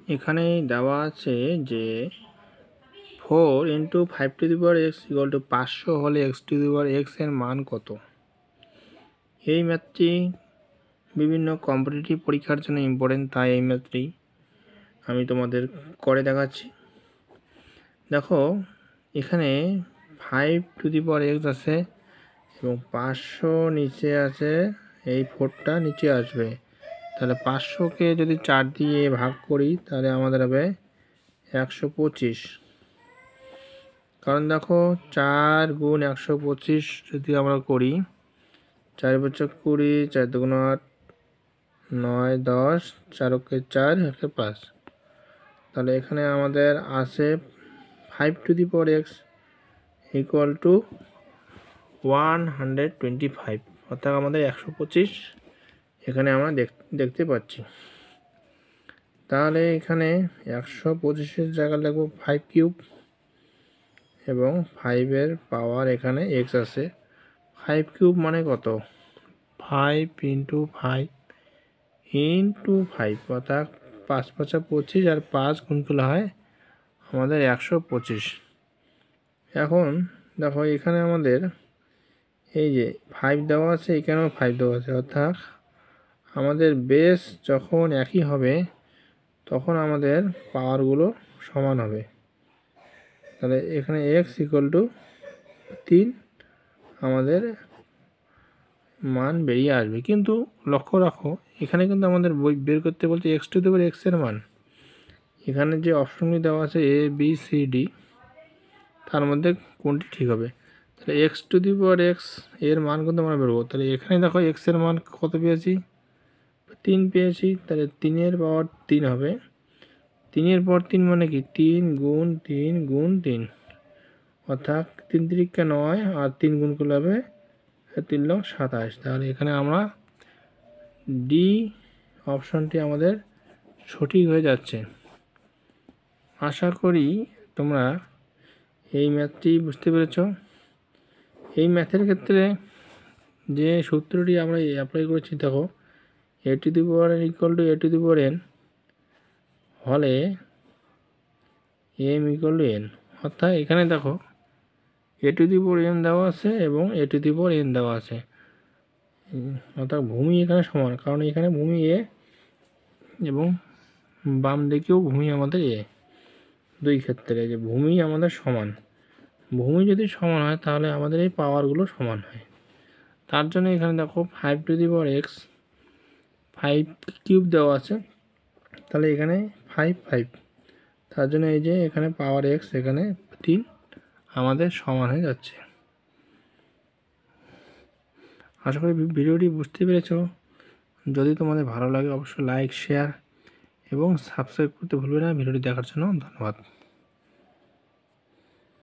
এখানে দেওয়া আছে যে 4 × 5⁵ = 500 হলে x⁵ এর মান কত। এই ম্যাথটি বিভিন্ন কম্পিটিটিভ পরীক্ষার জন্য ইম্পর্টেন্ট, তাই এই ম্যাথটি আমি তোমাদের করে দেখাচ্ছি। দেখো এখানে 5⁵ আছে এবং 500 নিচে আছে, এই 4টা নিচে আসবে, তাহলে 500কে যদি 4 দিয়ে ভাগ করি তাহলে আমাদের হবে 125। কারণ দেখো 4 × 125 যদি আমরা করি, 4 × 5 = 20, 4 × 2 = 8, 9, 10, 4 × 4 = 5। তাহলে এখানে আমাদের আছে 5⁵x = 125, অর্থাৎ আমাদের 125 এখানে আমরা দেখতে পাচ্ছি। তাহলে এখানে 125-এর জায়গায় লিখব 5³ এবং 5 এর পাওয়ার এখানে x আছে। 5³ মানে কত? 5 × 5 × 5, অর্থাৎ 5 × 5 = 25 আর 5 গুণ করলে হয় আমাদের 125। এখন দেখো এখানে আমাদের এই যে 5 দেওয়া আছে, এখানেও 5 দেওয়া আছে, অর্থাৎ আমাদের বেস যখন একই হবে তখন আমাদের পাওয়ারগুলো সমান হবে। তাহলে এখানে x = 3 আমাদের মান বেরিয়ে আসবে। কিন্তু লক্ষ্য রাখো এখানে কিন্তু আমাদের বের করতে বলছে x⁵ এর মান। এখানে যে অপশনগুলি দেওয়া আছে a b c d, তার মধ্যে কোনটি ঠিক হবে? তাহলে x⁵ এর মান কিন্তু আমরা বেরবো। তাহলে এখানে দেখো x এর মান কত পেয়েছি? 3 পেয়েছি। তাহলে 3 এর পাওয়ার 3 হবে। 3 এর পাওয়ার 3 মানে কি? 3 × 3 × 3, অর্থাৎ 3 × 3 = 9 আর 3 গুণ করলে হবে 3 × 27। তাহলে এখানে আমরা ডি অপশনটি আমাদের সঠিক হয়ে যাচ্ছে। আশা করি তোমরা এই ম্যাথটি বুঝতে পেরেছ। এই ম্যাথের ক্ষেত্রে যে সূত্রটি আমরা অ্যাপ্লাই করেছি, দেখো a⁴ = a⁴n হলে m = n, অর্থাৎ এখানে দেখো a⁴m দেওয়া আছে এবং a⁴n দেওয়া আছে, অর্থাৎ ভূমি এখানে সমান, কারণ এখানে ভূমি a এবং বাম দিকেও ভূমি আমাদের a। দুই ক্ষেত্রে যে ভূমি আমাদের সমান, ভূমি যদি সমান হয় তাহলে আমাদের এই পাওয়ারগুলো সমান হয়। তার জন্য এখানে দেখো 5⁵x 5³ দেওয়া আছে, তাহলে এখানে 5 5, তার জন্য এই যে এখানে পাওয়ার x এখানে 3 আমাদের সমান হয়ে যাচ্ছে। আশা করি ভিডিওটি বুঝতে পেরেছ। যদি তোমাদের ভালো লাগে অবশ্যই লাইক, শেয়ার এবং সাবস্ক্রাইব করতে ভুলবে না। ভিডিওটি দেখার জন্য ধন্যবাদ।